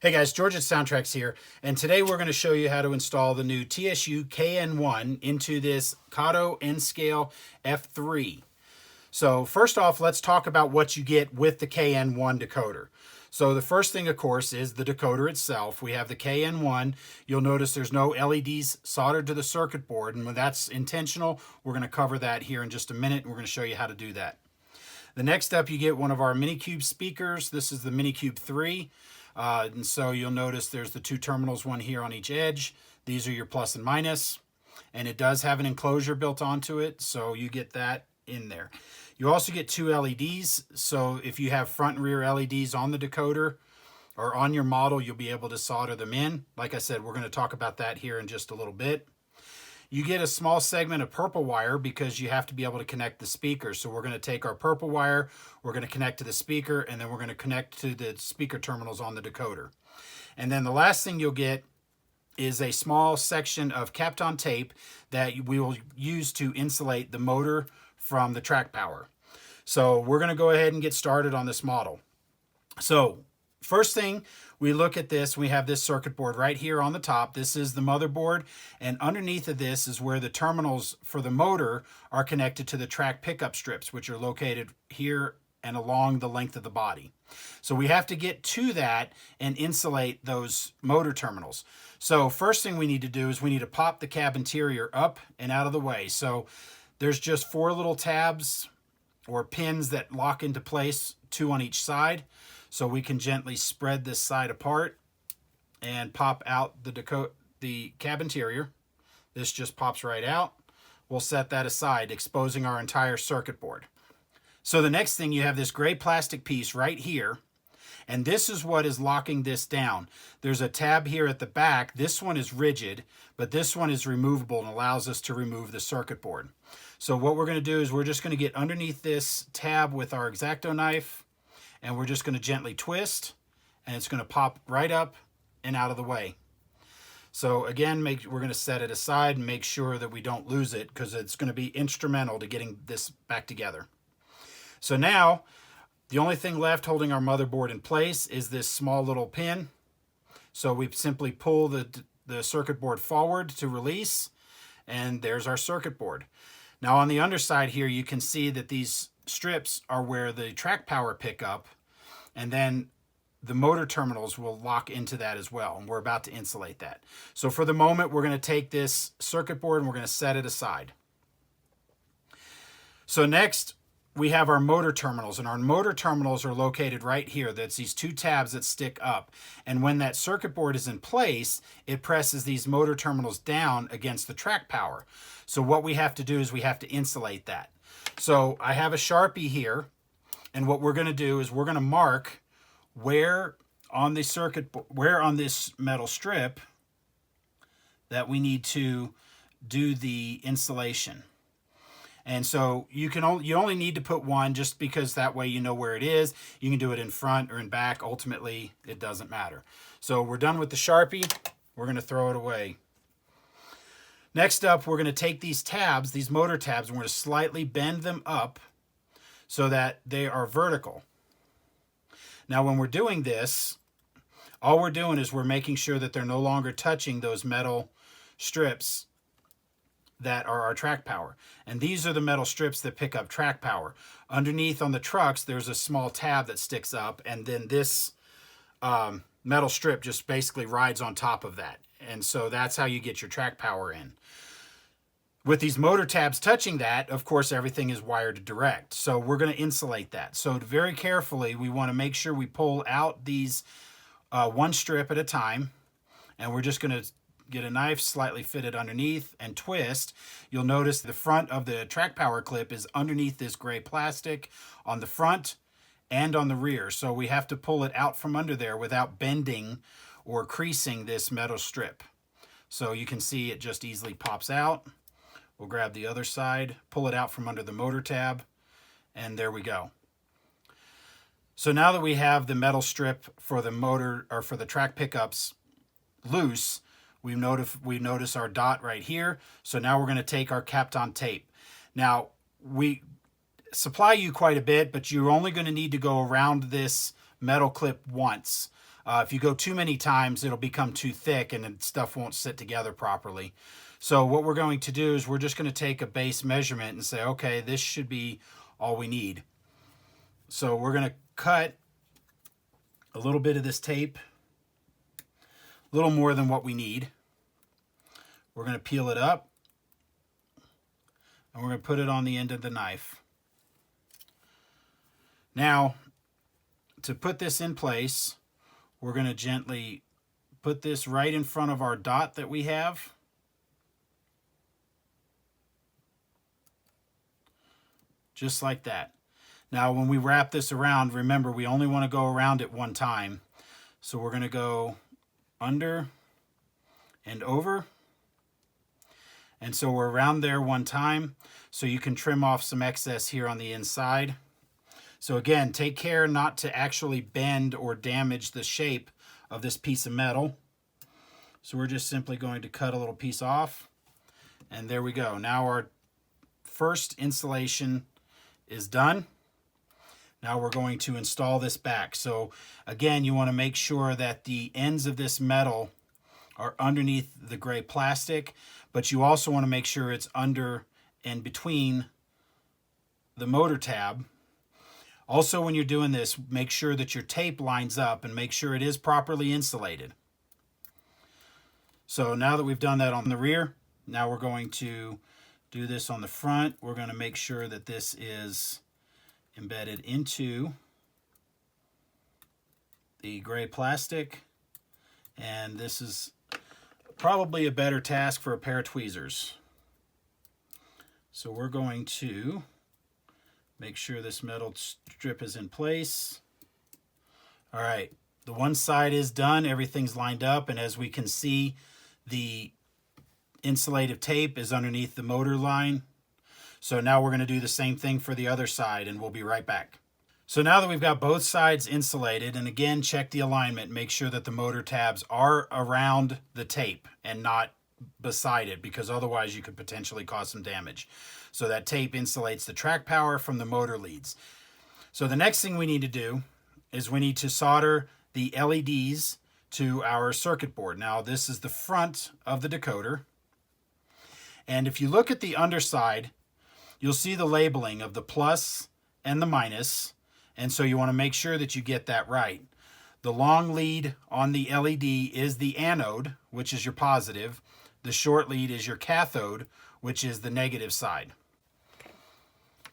Hey guys, George at SoundTraxx here, and today we're going to show you how to install the new TSU-KN1 into this Kato N-Scale F3. So first off, let's talk about what you get with the KN1 decoder. So the first thing, of course, is the decoder itself. We have the KN1. You'll notice there's no LEDs soldered to the circuit board, and when that's intentional, we're going to cover that here in just a minute, and we're going to show you how to do that. The next up, you get one of our Minikube speakers. This is the Minikube 3. And so you'll notice there's the two terminals, one here on each edge. These are your plus and minus. And it does have an enclosure built onto it, so you get that in there. You also get two LEDs. So if you have front and rear LEDs on the decoder or on your model, you'll be able to solder them in. Like I said, we're going to talk about that here in just a little bit. You get a small segment of purple wire because you have to be able to connect the speakers. So we're going to take our purple wire, we're going to connect to the speaker, and then we're going to connect to the speaker terminals on the decoder. And then the last thing you'll get is a small section of Kato tape that we will use to insulate the motor from the track power. So we're going to go ahead and get started on this model. So first thing, we look at this, we have this circuit board right here on the top. This is the motherboard, and underneath of this is where the terminals for the motor are connected to the track pickup strips, which are located here and along the length of the body. So we have to get to that and insulate those motor terminals. So first thing we need to do is we need to pop the cab interior up and out of the way. So there's just 4 little tabs or pins that lock into place, 2 on each side. So we can gently spread this side apart and pop out the cab interior. This just pops right out. We'll set that aside, exposing our entire circuit board. So the next thing, you have this gray plastic piece right here, and this is what is locking this down. There's a tab here at the back. This one is rigid, but this one is removable and allows us to remove the circuit board. So what we're going to do is we're just going to get underneath this tab with our X-Acto knife, and we're just going to gently twist, and it's going to pop right up and out of the way. So again, we're going to set it aside and make sure that we don't lose it, because it's going to be instrumental to getting this back together. So now, the only thing left holding our motherboard in place is this small little pin. So we simply pull the circuit board forward to release, and there's our circuit board. Now on the underside here, you can see that these strips are where the track power pick up, and then the motor terminals will lock into that as well, and we're about to insulate that. So for the moment, we're going to take this circuit board and we're going to set it aside. So next, we have our motor terminals, and our motor terminals are located right here. That's these 2 tabs that stick up, and when that circuit board is in place, it presses these motor terminals down against the track power. So what we have to do is we have to insulate that. So I have a Sharpie here, and what we're going to do is we're going to mark where on the where on this metal strip that we need to do the insulation. And so you only need to put one, just because that way you know where it is. You can do it in front or in back. Ultimately, it doesn't matter. So we're done with the Sharpie. We're going to throw it away. Next up, we're going to take these tabs, these motor tabs, and we're going to slightly bend them up so that they are vertical. Now, when we're doing this, all we're doing is we're making sure that they're no longer touching those metal strips that are our track power. And these are the metal strips that pick up track power. Underneath on the trucks, there's a small tab that sticks up, and then this metal strip just basically rides on top of that. And so that's how you get your track power in. With these motor tabs touching that, of course, everything is wired direct. So we're going to insulate that. So very carefully, we want to make sure we pull out these one strip at a time. And we're just going to get a knife slightly fitted underneath and twist. You'll notice the front of the track power clip is underneath this gray plastic on the front and on the rear. So we have to pull it out from under there without bending or creasing this metal strip. So you can see it just easily pops out. We'll grab the other side, pull it out from under the motor tab, and there we go. So now that we have the metal strip for the motor, or for the track pickups, loose, we notice our dot right here. So now we're going to take our Kato tape. Now, we supply you quite a bit, but you're only going to need to go around this metal clip once. If you go too many times, it'll become too thick and then stuff won't sit together properly. So what we're going to do is we're just going to take a base measurement and say, okay, this should be all we need. So we're going to cut a little bit of this tape, a little more than what we need. We're going to peel it up, and we're going to put it on the end of the knife. Now, to put this in place, we're going to gently put this right in front of our dot that we have. Just like that. Now, when we wrap this around, remember, we only want to go around it one time. So we're going to go under and over. And so we're around there one time. So you can trim off some excess here on the inside. So again, take care not to actually bend or damage the shape of this piece of metal. So we're just simply going to cut a little piece off. And there we go. Now our first installation is done. Now we're going to install this back. So again, you want to make sure that the ends of this metal are underneath the gray plastic, but you also want to make sure it's under and between the motor tab. Also, when you're doing this, make sure that your tape lines up and make sure it is properly insulated. So now that we've done that on the rear, now we're going to do this on the front. We're going to make sure that this is embedded into the gray plastic, and this is probably a better task for a pair of tweezers. So we're going to make sure this metal strip is in place. All right, the one side is done, everything's lined up, and as we can see, the insulative tape is underneath the motor line. So now we're going to do the same thing for the other side, and we'll be right back. So now that we've got both sides insulated, and again, check the alignment, make sure that the motor tabs are around the tape and not beside it, because otherwise you could potentially cause some damage. So that tape insulates the track power from the motor leads. So the next thing we need to do is we need to solder the LEDs to our circuit board. Now this is the front of the decoder. And if you look at the underside, you'll see the labeling of the plus and the minus. And so you want to make sure that you get that right. The long lead on the LED is the anode, which is your positive. The short lead is your cathode, which is the negative side.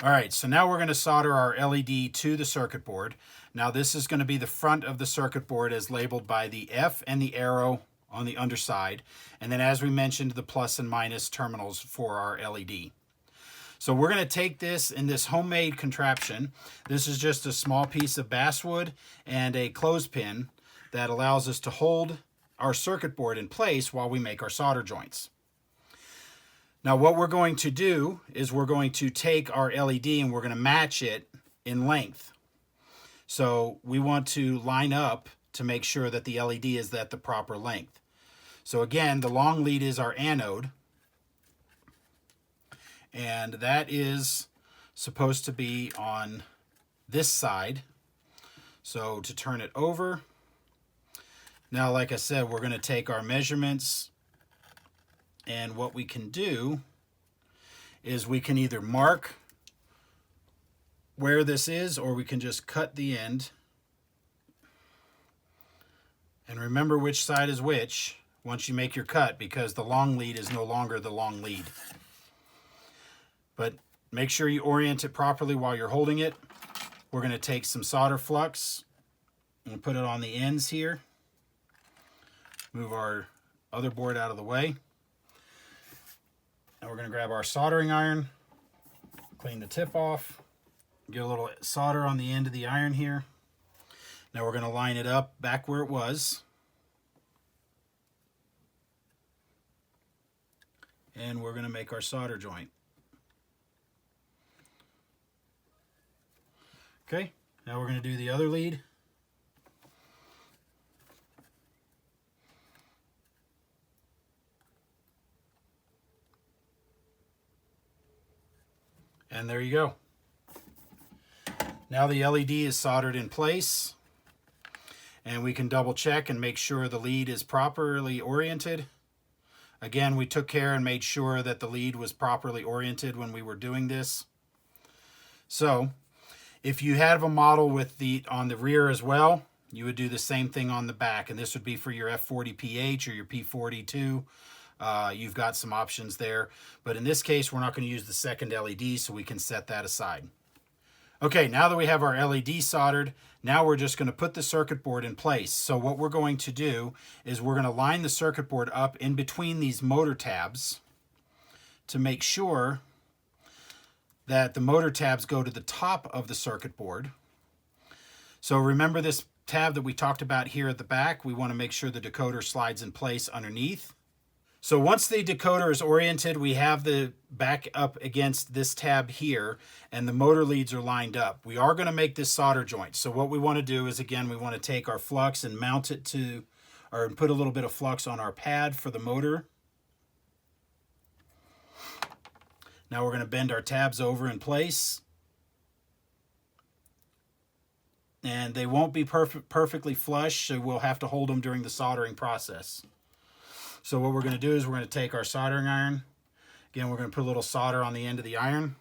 All right, so now we're going to solder our LED to the circuit board. Now this is going to be the front of the circuit board as labeled by the F and the arrow on the underside. And then as we mentioned, the plus and minus terminals for our LED. So we're going to take this in this homemade contraption. This is just a small piece of basswood and a clothespin that allows us to hold our circuit board in place while we make our solder joints. Now what we're going to do is we're going to take our LED and we're going to match it in length. So we want to line up to make sure that the LED is at the proper length. So again, the long lead is our anode, and that is supposed to be on this side. So to turn it over, now like I said, we're going to take our measurements, and what we can do is we can either mark where this is, or we can just cut the end. And remember which side is which once you make your cut, because the long lead is no longer the long lead. But make sure you orient it properly while you're holding it. We're going to take some solder flux and put it on the ends here. Move our other board out of the way. Now we're going to grab our soldering iron, clean the tip off, get a little solder on the end of the iron here. Now we're going to line it up back where it was. And we're going to make our solder joint. Okay, now we're going to do the other lead. And there you go. Now the LED is soldered in place. And we can double check and make sure the lead is properly oriented. Again, we took care and made sure that the lead was properly oriented when we were doing this. So if you have a model with the on the rear as well, you would do the same thing on the back, and this would be for your F40PH or your P42. You've got some options there, but in this case, we're not going to use the second LED, so we can set that aside. Okay, now that we have our LED soldered, now we're just going to put the circuit board in place. So what we're going to do is we're going to line the circuit board up in between these motor tabs to make sure that the motor tabs go to the top of the circuit board. So remember this tab that we talked about here at the back? We want to make sure the decoder slides in place underneath. So once the decoder is oriented, we have the back up against this tab here, and the motor leads are lined up. We are going to make this solder joint. So what we want to do is, again, we want to take our flux and mount it to, or put a little bit of flux on our pad for the motor. Now we're going to bend our tabs over in place. And they won't be perfectly flush, so we'll have to hold them during the soldering process. So what we're going to do is we're going to take our soldering iron. Again, we're going to put a little solder on the end of the iron.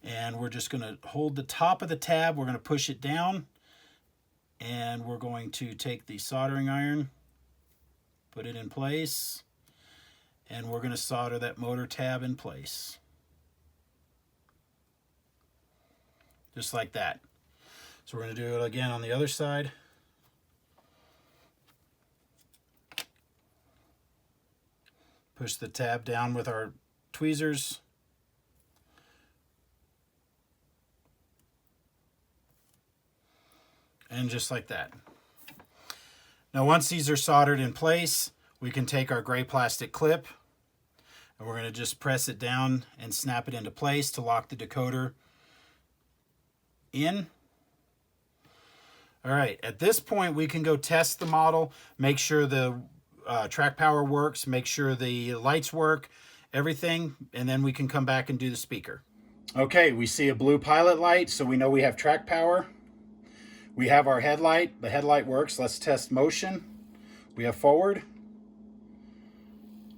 And we're just going to hold the top of the tab. We're going to push it down. And we're going to take the soldering iron, put it in place. And we're going to solder that motor tab in place. Just like that. So we're going to do it again on the other side. Push the tab down with our tweezers. And just like that. Now once these are soldered in place, we can take our gray plastic clip and we're going to just press it down and snap it into place to lock the decoder in. All right, at this point we can go test the model, make sure the track power works, make sure the lights work, everything, and then we can come back and do the speaker. Okay, we see a blue pilot light, so we know we have track power. We have our headlight. The headlight works. Let's test motion. We have forward.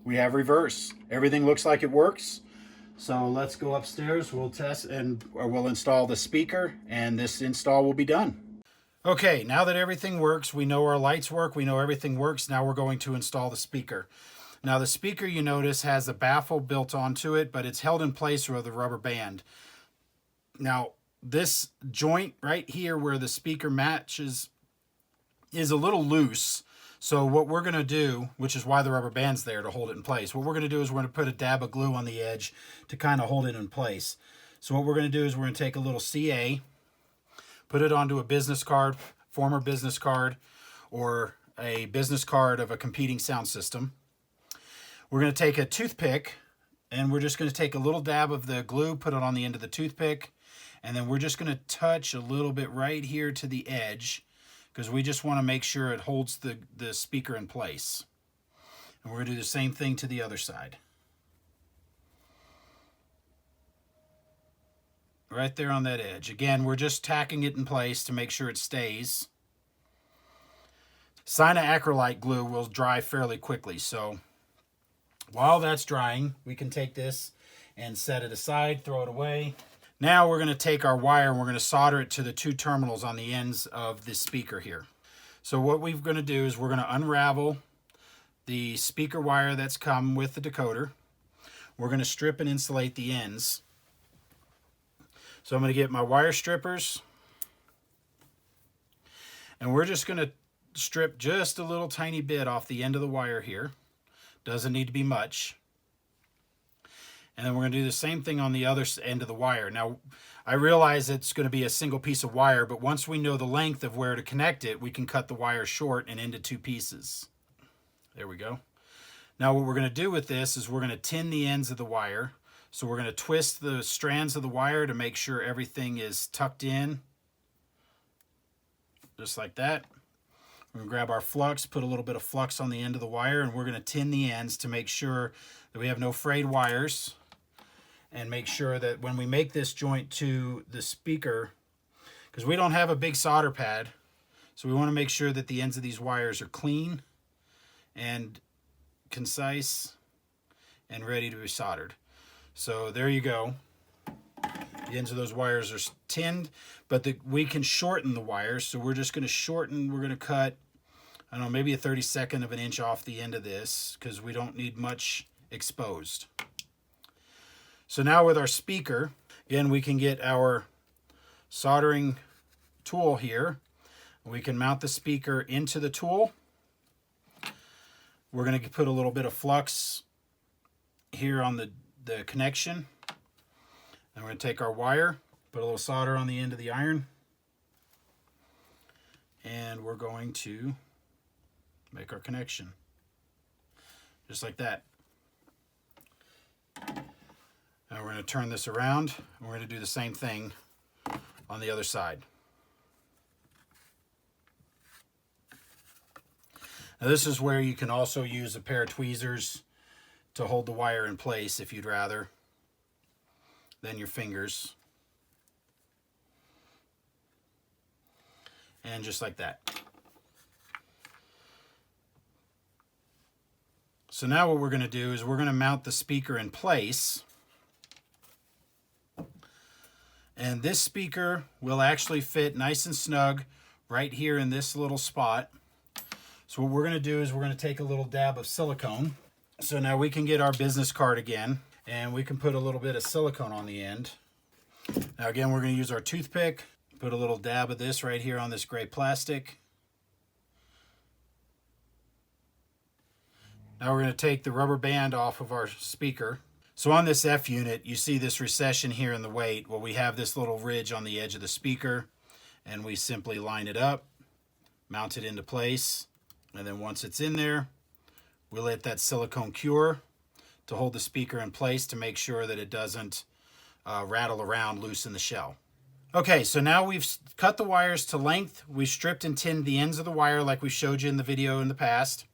We have reverse. Everything looks like it works. So let's go upstairs. We'll test and we'll install the speaker, and this install will be done. Okay, now that everything works, we know our lights work, we know everything works, now we're going to install the speaker. Now the speaker, you notice, has a baffle built onto it, but it's held in place with a rubber band. Now this joint right here where the speaker matches is a little loose, so what we're going to do, which is why the rubber band's there to hold it in place, what we're going to do is we're going to put a dab of glue on the edge to kind of hold it in place. So what we're going to do is we're going to take a little CA, put it onto a business card, former business card, or a business card of a competing sound system. We're going to take a toothpick, and we're just going to take a little dab of the glue, put it on the end of the toothpick, and then we're just going to touch a little bit right here to the edge, because we just want to make sure it holds the speaker in place. And we're going to do the same thing to the other side. Right there on that edge. Again, we're just tacking it in place to make sure it stays. Cyanoacrylate glue will dry fairly quickly, so while that's drying, we can take this and set it aside, throw it away. Now we're going to take our wire and we're going to solder it to the two terminals on the ends of the speaker here. So what we're going to do is we're going to unravel the speaker wire that's come with the decoder. We're going to strip and insulate the ends. So I'm going to get my wire strippers, and we're just going to strip just a little tiny bit off the end of the wire here. Doesn't need to be much. And then we're going to do the same thing on the other end of the wire. Now, I realize it's going to be a single piece of wire, but once we know the length of where to connect it, we can cut the wire short and into two pieces. There we go. Now what we're going to do with this is we're going to tin the ends of the wire. So we're going to twist the strands of the wire to make sure everything is tucked in. Just like that. We're going to grab our flux, put a little bit of flux on the end of the wire, and we're going to tin the ends to make sure that we have no frayed wires, and make sure that when we make this joint to the speaker, because we don't have a big solder pad, So we want to make sure that the ends of these wires are clean and concise and ready to be soldered. So there you go. The ends of those wires are tinned, but we can shorten the wires. So we're just going to shorten, we're going to cut, I don't know, maybe a 32nd of an inch off the end of this because we don't need much exposed. So now with our speaker, again, we can get our soldering tool here. We can mount the speaker into the tool. We're going to put a little bit of flux here on the connection. And we're going to take our wire, put a little solder on the end of the iron, and we're going to make our connection. Just like that. Now we're going to turn this around, and we're going to do the same thing on the other side. Now this is where you can also use a pair of tweezers to hold the wire in place if you'd rather than your fingers. And just like that. So now what we're going to do is we're going to mount the speaker in place. And this speaker will actually fit nice and snug right here in this little spot. So what we're going to do is we're going to take a little dab of silicone. So now we can get our business card again, and we can put a little bit of silicone on the end. Now again, we're going to use our toothpick, put a little dab of this right here on this gray plastic. Now we're going to take the rubber band off of our speaker. So on this F unit, you see this recession here in the weight. Well, we have this little ridge on the edge of the speaker, and we simply line it up, mount it into place, and then once it's in there, we'll let that silicone cure to hold the speaker in place to make sure that it doesn't rattle around loose in the shell. Okay, so now we've cut the wires to length. We've stripped and tinned the ends of the wire like we showed you in the video in the past.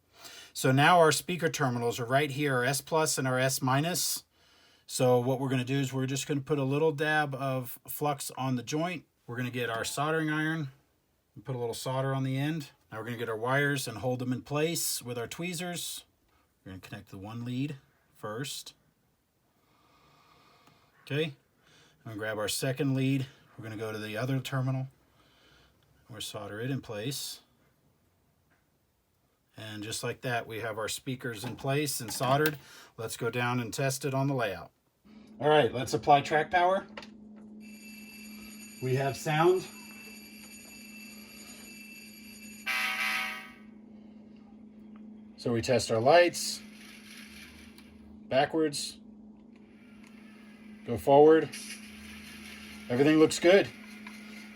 So now our speaker terminals are right here, our S plus and our S minus. So what we're going to do is we're just going to put a little dab of flux on the joint. We're going to get our soldering iron and put a little solder on the end. Now we're going to get our wires and hold them in place with our tweezers. We're going to connect the one lead first. Okay, I'm going to grab our second lead. We're going to go to the other terminal. We'll solder it in place. And just like that, we have our speakers in place and soldered. Let's go down and test it on the layout. All right, let's apply track power. We have sound. So we test our lights, backwards, go forward. Everything looks good.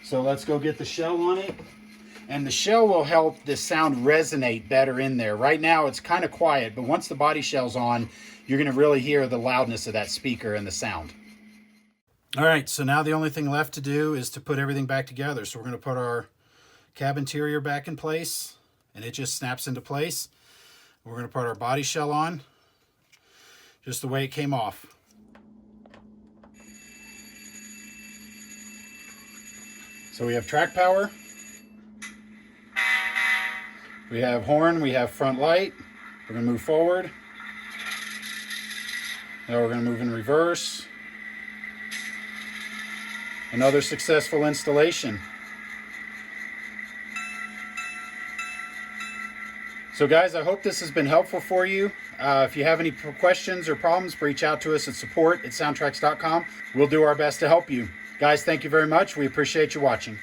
So let's go get the shell on it. And the shell will help the sound resonate better in there. Right now it's kind of quiet, but once the body shell's on, you're going to really hear the loudness of that speaker and the sound. All right, so now the only thing left to do is to put everything back together. So we're going to put our cab interior back in place, and it just snaps into place. We're going to put our body shell on, just the way it came off. So we have track power. We have horn, we have front light. We're going to move forward. Now we're going to move in reverse. Another successful installation. So guys, I hope this has been helpful for you. If you have any questions or problems, reach out to us at support@soundtraxx.com. We'll do our best to help you. Guys, thank you very much. We appreciate you watching.